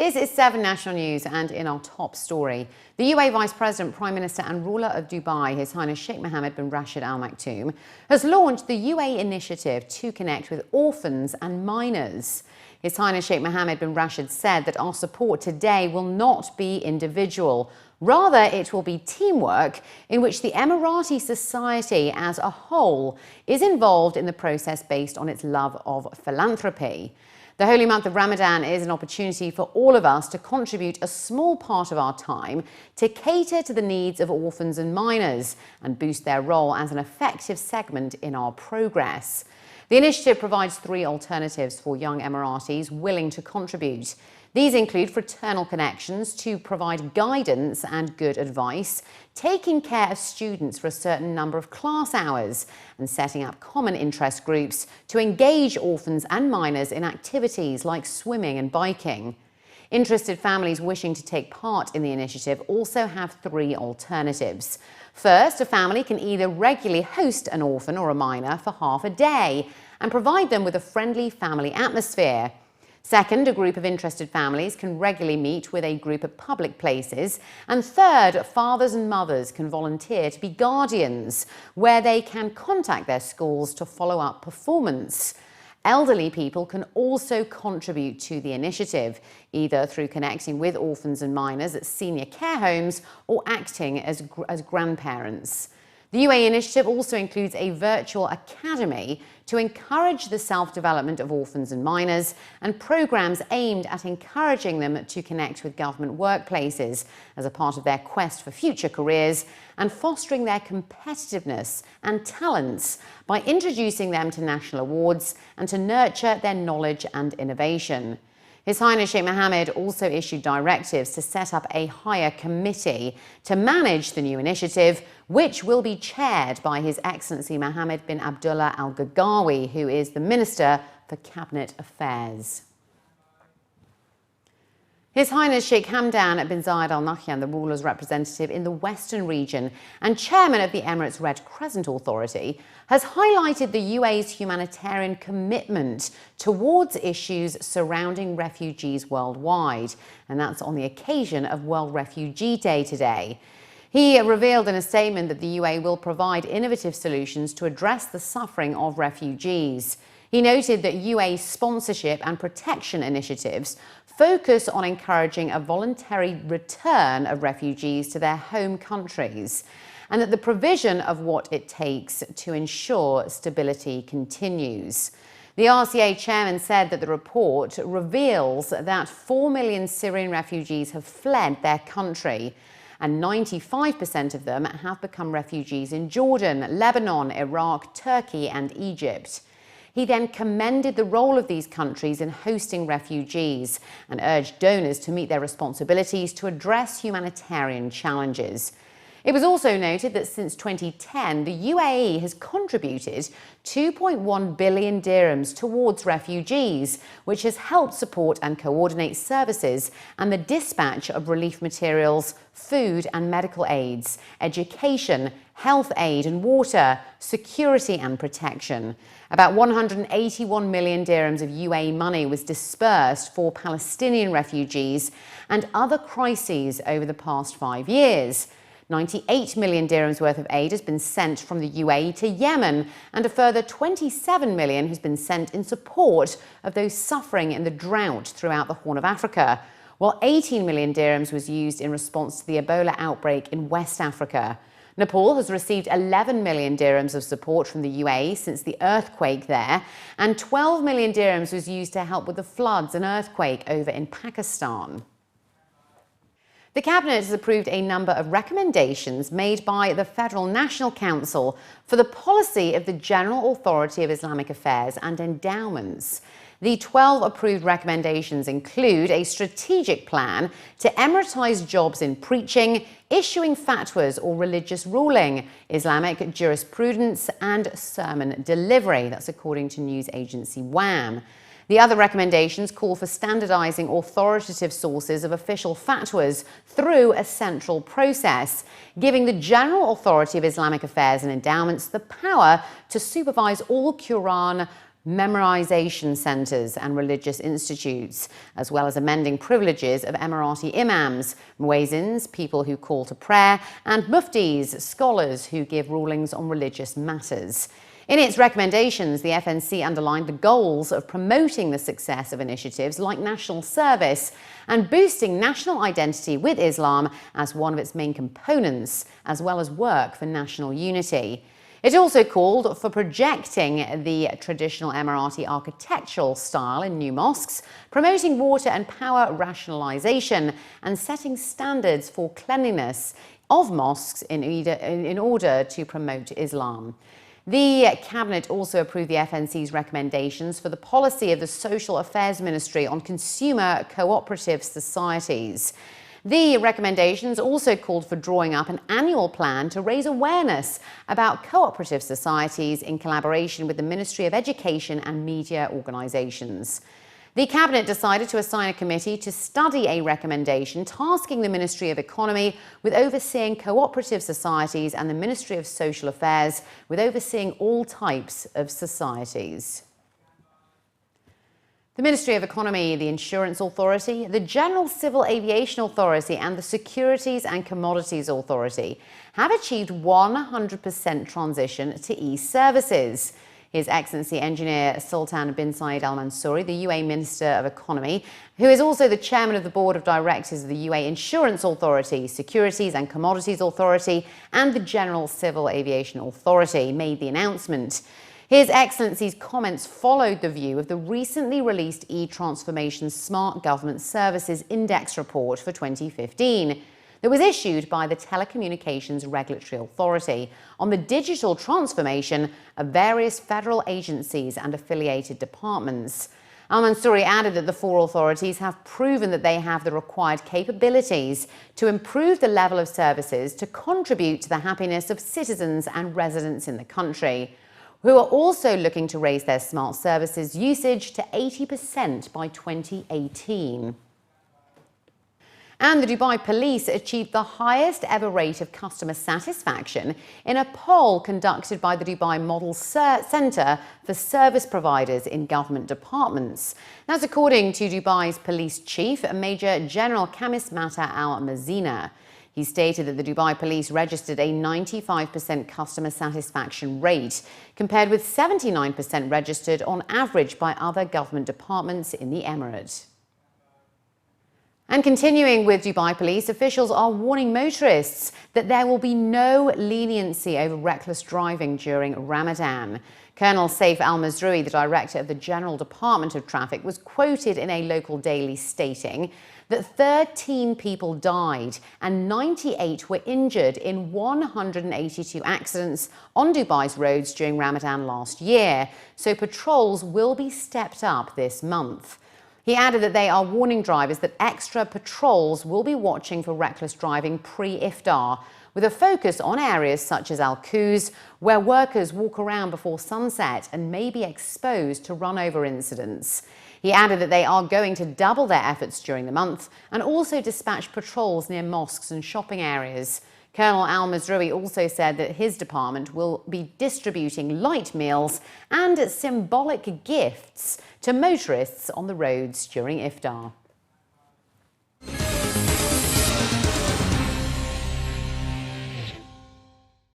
This is 7 National News, and in our top story, the UAE Vice President, Prime Minister and ruler of Dubai, His Highness Sheikh Mohammed bin Rashid Al Maktoum, has launched the UAE initiative to connect with orphans and minors. His Highness Sheikh Mohammed bin Rashid said that our support today will not be individual. Rather, it will be teamwork in which the Emirati society as a whole is involved in the process based on its love of philanthropy. The holy month of Ramadan is an opportunity for all of us to contribute a small part of our time to cater to the needs of orphans and minors and boost their role as an effective segment in our progress. The initiative provides 3 alternatives for young Emiratis willing to contribute. These include fraternal connections to provide guidance and good advice, taking care of students for a certain number of class hours, and setting up common interest groups to engage orphans and minors in activities like swimming and biking. Interested families wishing to take part in the initiative also have 3 alternatives. First, a family can either regularly host an orphan or a minor for half a day and provide them with a friendly family atmosphere. Second, a group of interested families can regularly meet with a group at public places. And third, fathers and mothers can volunteer to be guardians, where they can contact their schools to follow up performance. Elderly people can also contribute to the initiative, either through connecting with orphans and minors at senior care homes or acting as grandparents. The UAE initiative also includes a virtual academy to encourage the self-development of orphans and minors, and programs aimed at encouraging them to connect with government workplaces as a part of their quest for future careers, and fostering their competitiveness and talents by introducing them to national awards and to nurture their knowledge and innovation. His Highness Sheikh Mohammed also issued directives to set up a higher committee to manage the new initiative, which will be chaired by His Excellency Mohammed bin Abdullah Al Gagawi, who is the Minister for Cabinet Affairs. His Highness Sheikh Hamdan bin Zayed Al Nahyan, the ruler's representative in the Western region and chairman of the Emirates Red Crescent Authority, has highlighted the UAE's humanitarian commitment towards issues surrounding refugees worldwide, and that's on the occasion of World Refugee Day today. He revealed in a statement that the UAE will provide innovative solutions to address the suffering of refugees. He noted that UAE sponsorship and protection initiatives focus on encouraging a voluntary return of refugees to their home countries, and that the provision of what it takes to ensure stability continues. The RCA chairman said that the report reveals that 4 million Syrian refugees have fled their country, and 95% of them have become refugees in Jordan, Lebanon, Iraq, Turkey and Egypt. He then commended the role of these countries in hosting refugees and urged donors to meet their responsibilities to address humanitarian challenges. It was also noted that since 2010, the UAE has contributed 2.1 billion dirhams towards refugees, which has helped support and coordinate services and the dispatch of relief materials, food and medical aids, education, health aid and water, security and protection. About 181 million dirhams of UAE money was dispersed for Palestinian refugees and other crises over the past 5 years. 98 million dirhams worth of aid has been sent from the UAE to Yemen, and a further 27 million has been sent in support of those suffering in the drought throughout the Horn of Africa, while 18 million dirhams was used in response to the Ebola outbreak in West Africa. Nepal has received 11 million dirhams of support from the UAE since the earthquake there, and 12 million dirhams was used to help with the floods and earthquake over in Pakistan. The Cabinet has approved a number of recommendations made by the Federal National Council for the policy of the General Authority of Islamic Affairs and Endowments. The 12 approved recommendations include a strategic plan to emiratize jobs in preaching, issuing fatwas or religious ruling, Islamic jurisprudence and sermon delivery. That's according to news agency WAM. The other recommendations call for standardizing authoritative sources of official fatwas through a central process, giving the General Authority of Islamic Affairs and Endowments the power to supervise all Quran memorization centres and religious institutes, as well as amending privileges of Emirati imams, muezzins, people who call to prayer, and muftis, scholars who give rulings on religious matters. In its recommendations, the FNC underlined the goals of promoting the success of initiatives like national service and boosting national identity with Islam as one of its main components, as well as work for national unity. It also called for projecting the traditional Emirati architectural style in new mosques, promoting water and power rationalisation, and setting standards for cleanliness of mosques in order to promote Islam. The Cabinet also approved the FNC's recommendations for the policy of the Social Affairs Ministry on consumer cooperative societies. The recommendations also called for drawing up an annual plan to raise awareness about cooperative societies in collaboration with the Ministry of Education and media organisations. The Cabinet decided to assign a committee to study a recommendation tasking the Ministry of Economy with overseeing cooperative societies and the Ministry of Social Affairs with overseeing all types of societies. The Ministry of Economy, the Insurance Authority, the General Civil Aviation Authority and the Securities and Commodities Authority have achieved 100% transition to e-services. His Excellency Engineer Sultan bin Saeed Al Mansouri, the UAE Minister of Economy, who is also the Chairman of the Board of Directors of the UAE Insurance Authority, Securities and Commodities Authority and the General Civil Aviation Authority, made the announcement. His Excellency's comments followed the view of the recently released e-Transformation Smart Government Services Index Report for 2015 that was issued by the Telecommunications Regulatory Authority on the digital transformation of various federal agencies and affiliated departments. Al-Mansouri added that the four authorities have proven that they have the required capabilities to improve the level of services to contribute to the happiness of citizens and residents in the country, who are also looking to raise their smart services usage to 80% by 2018. And the Dubai police achieved the highest ever rate of customer satisfaction in a poll conducted by the Dubai Model Centre for Service Providers in Government Departments. That's according to Dubai's police chief, Major General Kamis Mata Al-Mazina. He stated that the Dubai police registered a 95% customer satisfaction rate, compared with 79% registered on average by other government departments in the Emirate. And continuing with Dubai police, officials are warning motorists that there will be no leniency over reckless driving during Ramadan. Colonel Saif Al-Mazrui, the director of the General Department of Traffic, was quoted in a local daily stating that 13 people died and 98 were injured in 182 accidents on Dubai's roads during Ramadan last year, so patrols will be stepped up this month. He added that they are warning drivers that extra patrols will be watching for reckless driving pre-iftar, with a focus on areas such as Al-Quoz, where workers walk around before sunset and may be exposed to run-over incidents. He added that they are going to double their efforts during the month and also dispatch patrols near mosques and shopping areas. Colonel Al-Mazrui also said that his department will be distributing light meals and symbolic gifts to motorists on the roads during iftar.